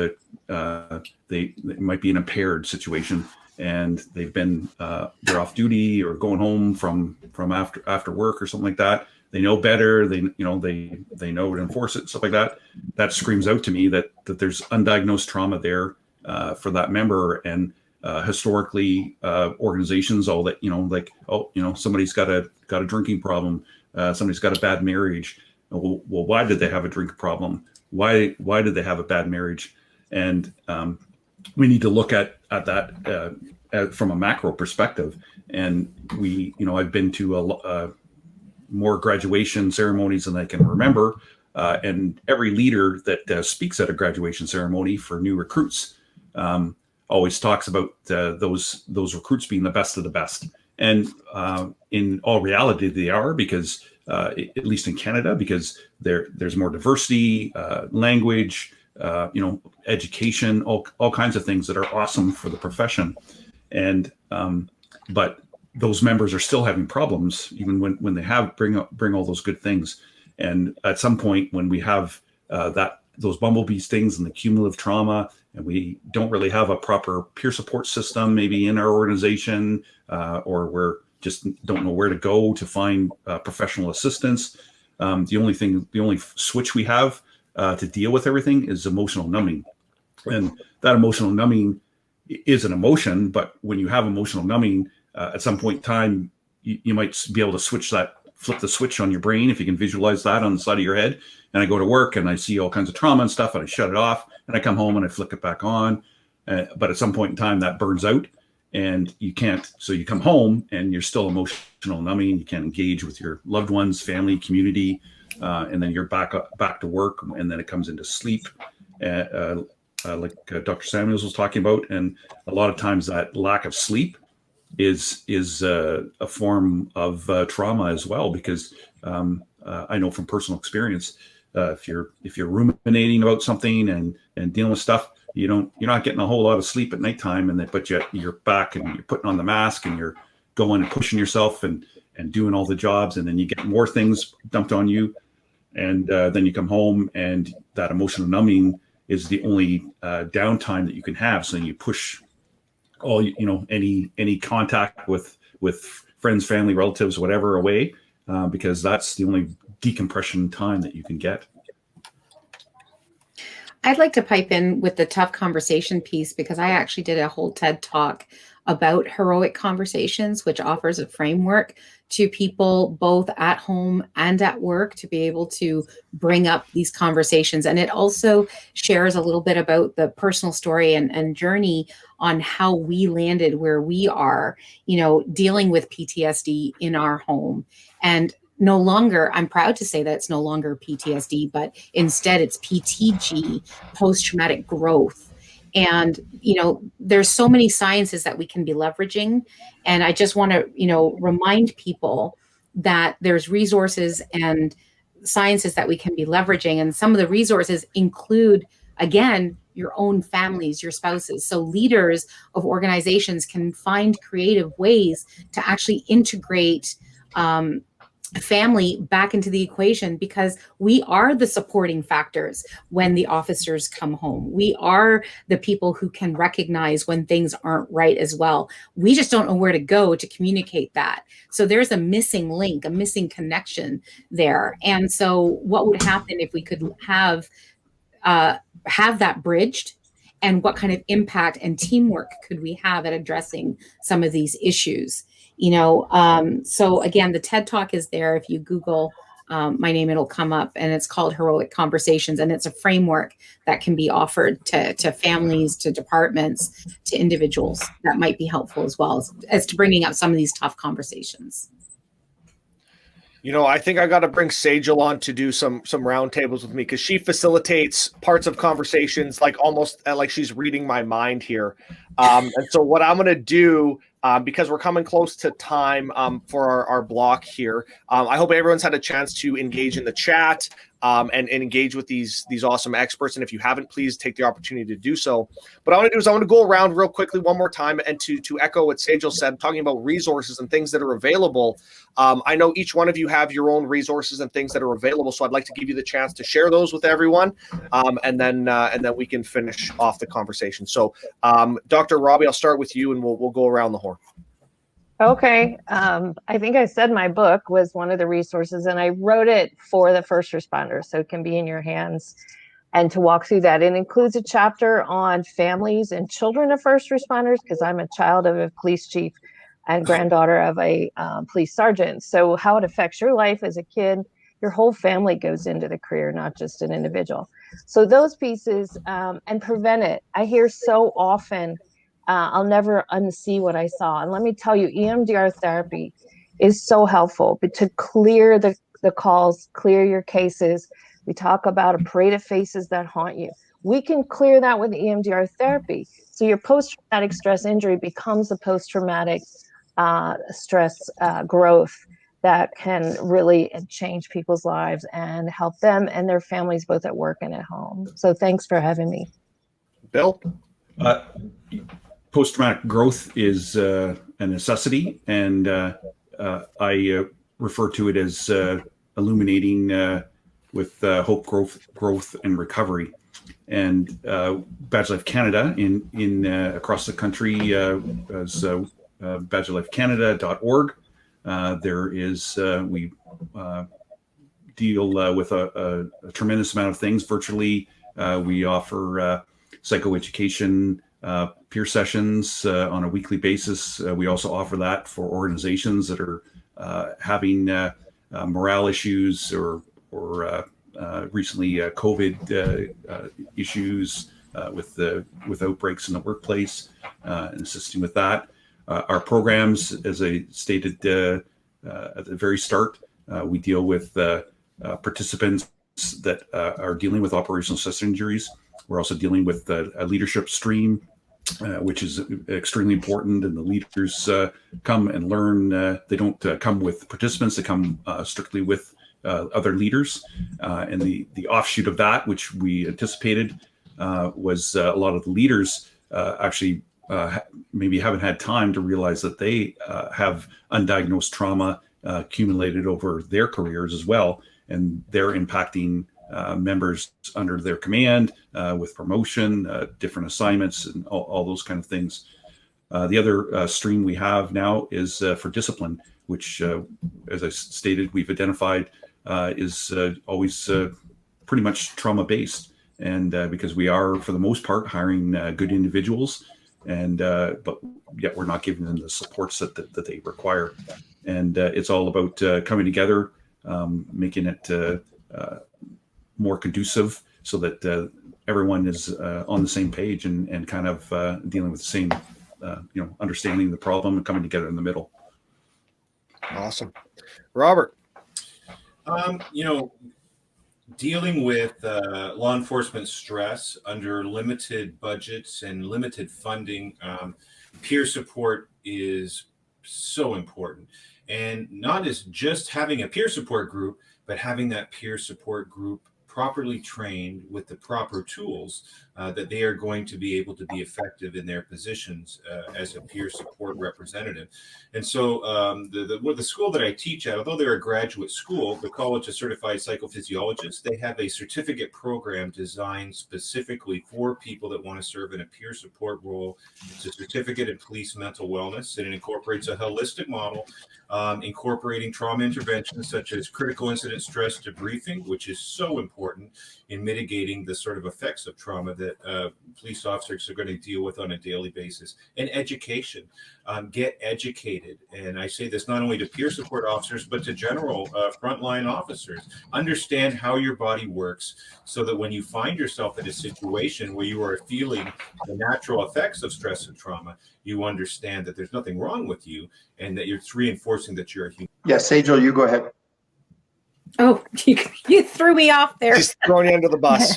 they might be an impaired situation, and they've been they're off duty or going home from after work or something like that. They know better. They know to enforce it, stuff like that. That screams out to me that there's undiagnosed trauma there for that member. And historically, organizations all that somebody's got a drinking problem, somebody's got a bad marriage. Well, why did they have a drink problem? Why did they have a bad marriage? And we need to look at that from a macro perspective. And I've been to more graduation ceremonies than I can remember. And every leader that speaks at a graduation ceremony for new recruits always talks about those recruits being the best of the best. And in all reality, they are, because at least in Canada, because there's more diversity, language, education, all kinds of things that are awesome for the profession. And but those members are still having problems, even when they bring all those good things. And at some point, when we have those bumblebee stings and the cumulative trauma, and we don't really have a proper peer support system, maybe in our organization, or we're just don't know where to go to find professional assistance. The only switch we have to deal with everything is emotional numbing. And that emotional numbing is an emotion, but when you have emotional numbing, at some point in time, you might be able to flip the switch on your brain, if you can visualize that on the side of your head. And I go to work and I see all kinds of trauma and stuff, and I shut it off, and I come home and I flick it back on. But at some point in time, that burns out, and you can't. So you come home and you're still emotional numbing. You can't engage with your loved ones, family, community, and then you're back to work, and then it comes into sleep, like Dr. Samuels was talking about. And a lot of times that lack of sleep is a form of trauma as well, because I know from personal experience, if you're ruminating about something and dealing with stuff, you're not getting a whole lot of sleep at nighttime, but yet you're back and you're putting on the mask and you're going and pushing yourself and doing all the jobs, and then you get more things dumped on you, and then you come home and that emotional numbing is the only downtime that you can have. So you push all any contact with friends, family, relatives, whatever away, because that's the only decompression time that you can get. I'd like to pipe in with the tough conversation piece, because I actually did a whole TED talk about heroic conversations, which offers a framework to people both at home and at work to be able to bring up these conversations. And it also shares a little bit about the personal story and journey on how we landed where we are, dealing with PTSD in our home. And no longer, I'm proud to say that it's no longer PTSD, but instead it's PTG, post-traumatic growth. And, there's so many sciences that we can be leveraging. And I just want to, remind people that there's resources and sciences that we can be leveraging. And some of the resources include, again, your own families, your spouses. So leaders of organizations can find creative ways to actually integrate family back into the equation, because we are the supporting factors when the officers come home. We are the people who can recognize when things aren't right as well. We just don't know where to go to communicate that. So there's a missing link, a missing connection there. And so what would happen if we could have that bridged? And what kind of impact and teamwork could we have at addressing some of these issues? So again, the TED Talk is there. If you Google my name, it'll come up, and it's called Heroic Conversations. And it's a framework that can be offered to families, to departments, to individuals that might be helpful as well as to bringing up some of these tough conversations. I think I got to bring Sajal on to do some roundtables with me, because she facilitates parts of conversations almost like she's reading my mind here. And so what I'm going to do, because we're coming close to time for our block here, I hope everyone's had a chance to engage in the chat and engage with these awesome experts. And if you haven't, please take the opportunity to do so. But I want to go around real quickly one more time and to echo what Sajal said, talking about resources and things that are available. I know each one of you have your own resources and things that are available, so I'd like to give you the chance to share those with everyone, and then we can finish off the conversation. So, Dr. Robbie, I'll start with you, and we'll go around the horn. Okay. I think I said my book was one of the resources, and I wrote it for the first responders, so it can be in your hands and to walk through that. It includes a chapter on families and children of first responders, because I'm a child of a police chief and granddaughter of a police sergeant. So how it affects your life as a kid, your whole family goes into the career, not just an individual. So those pieces, and prevent it. I hear so often, I'll never unsee what I saw. And let me tell you, EMDR therapy is so helpful, but to clear the calls, clear your cases. We talk about a parade of faces that haunt you. We can clear that with EMDR therapy. So your post-traumatic stress injury becomes a post-traumatic stress growth that can really change people's lives and help them and their families both at work and at home. So thanks for having me. Bill? Post-traumatic growth is a necessity, and I refer to it as illuminating with hope, growth, and recovery. And Badge Life Canada in across the country as badgelifecanada.org. There is we deal with a tremendous amount of things virtually. We offer psychoeducation, peer sessions on a weekly basis. We also offer that for organizations that are having morale issues or recently COVID issues with outbreaks in the workplace, and assisting with that. Our programs, as I stated at the very start, we deal with participants that are dealing with operational stress injuries. We're also dealing with a leadership stream, which is extremely important. And the leaders come and learn. They don't come with participants. They come strictly with other leaders. And the offshoot of that, which we anticipated, was a lot of the leaders actually maybe haven't had time to realize that they have undiagnosed trauma accumulated over their careers as well, and they're impacting members under their command with promotion, different assignments, and all those kind of things. The other stream we have now is for discipline, which, as I stated, we've identified is always pretty much trauma-based. And because we are, for the most part, hiring good individuals, and but yet we're not giving them the supports that they require. And it's all about coming together, making it more conducive so that everyone is on the same page and kind of dealing with the same, understanding the problem and coming together in the middle. Awesome. Robert. Dealing with law enforcement stress under limited budgets and limited funding, peer support is so important. And not as just having a peer support group, but having that peer support group properly trained with the proper tools that they are going to be able to be effective in their positions as a peer support representative. And so the school that I teach at, although they're a graduate school, the College of Certified Psychophysiologists, they have a certificate program designed specifically for people that want to serve in a peer support role. It's a certificate in police mental wellness, and it incorporates a holistic model incorporating trauma interventions such as critical incident stress debriefing, which is so important in mitigating the sort of effects of trauma that police officers are going to deal with on a daily basis, and education. Get educated. And I say this not only to peer support officers, but to general frontline officers. Understand how your body works so that when you find yourself in a situation where you are feeling the natural effects of stress and trauma, you understand that there's nothing wrong with you and that it's reinforcing that you're a human. Yeah, Sejal, you go ahead. Oh, you threw me off there. Just throwing you under the bus.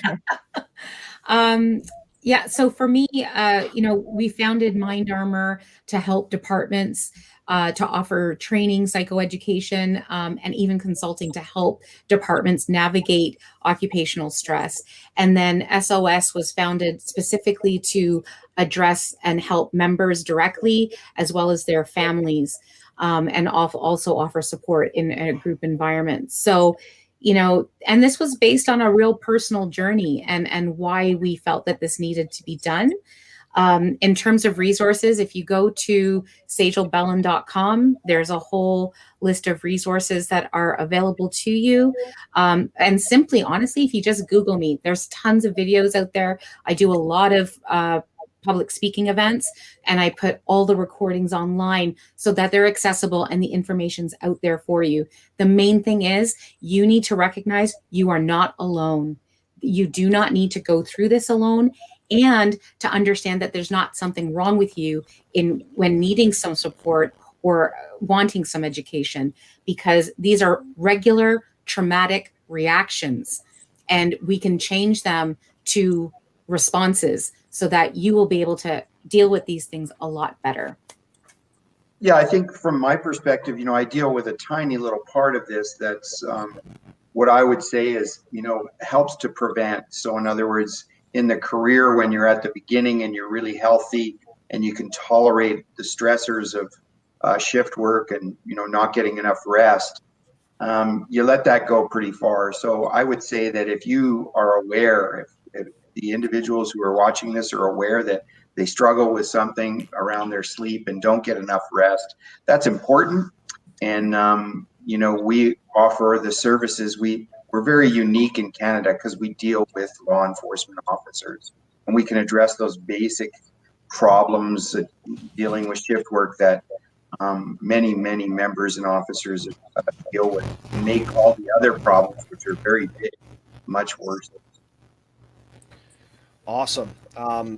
Yeah, so for me, we founded Mind Armor to help departments to offer training, psychoeducation, and even consulting to help departments navigate occupational stress. And then SOS was founded specifically to address and help members directly, as well as their families, and also offer support in a group environment. So, and this was based on a real personal journey and why we felt that this needed to be done. In terms of resources, if you go to sejalbellin.com, there's a whole list of resources that are available to you. And simply, honestly, if you just Google me, there's tons of videos out there. I do a lot of public speaking events, and I put all the recordings online so that they're accessible and the information's out there for you. The main thing is you need to recognize you are not alone. You do not need to go through this alone, and to understand that there's not something wrong with you when needing some support or wanting some education, because these are regular traumatic reactions, and we can change them to responses so that you will be able to deal with these things a lot better. Yeah, I think from my perspective, I deal with a tiny little part of this that's what I would say is, helps to prevent. So in other words, in the career, when you're at the beginning and you're really healthy and you can tolerate the stressors of shift work and, not getting enough rest, you let that go pretty far. So I would say that if you are aware, if the individuals who are watching this are aware that they struggle with something around their sleep and don't get enough rest, that's important. And, we offer the services. We're very unique in Canada because we deal with law enforcement officers, and we can address those basic problems dealing with shift work that many members and officers deal with, and make all the other problems, which are very big, much worse. Awesome.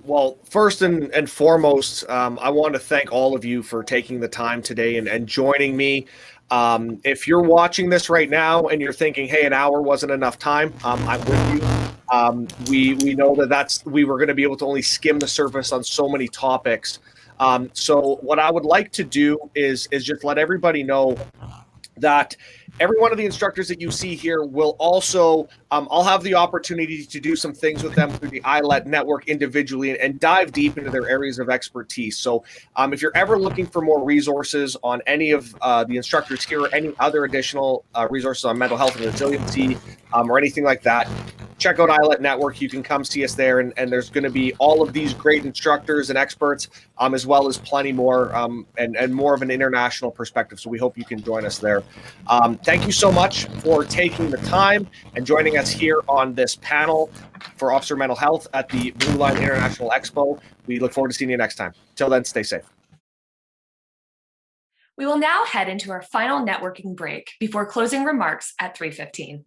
Well, first and foremost, I want to thank all of you for taking the time today and joining me. If you're watching this right now and you're thinking, hey, an hour wasn't enough time, I'm with you. We know that we were going to be able to only skim the surface on so many topics. So what I would like to do is just let everybody know that Every one of the instructors that you see here will also, I'll have the opportunity to do some things with them through the ILET network individually and dive deep into their areas of expertise. So if you're ever looking for more resources on any of the instructors here or any other additional resources on mental health and resiliency or anything like that, check out ILET Network. You can come see us there, and there's going to be all of these great instructors and experts, as well as plenty more and more of an international perspective. So we hope you can join us there. Thank you so much for taking the time and joining us here on this panel for Officer Mental Health at the BlueLine International Expo. We look forward to seeing you next time. Till then, stay safe. We will now head into our final networking break before closing remarks at 3:15.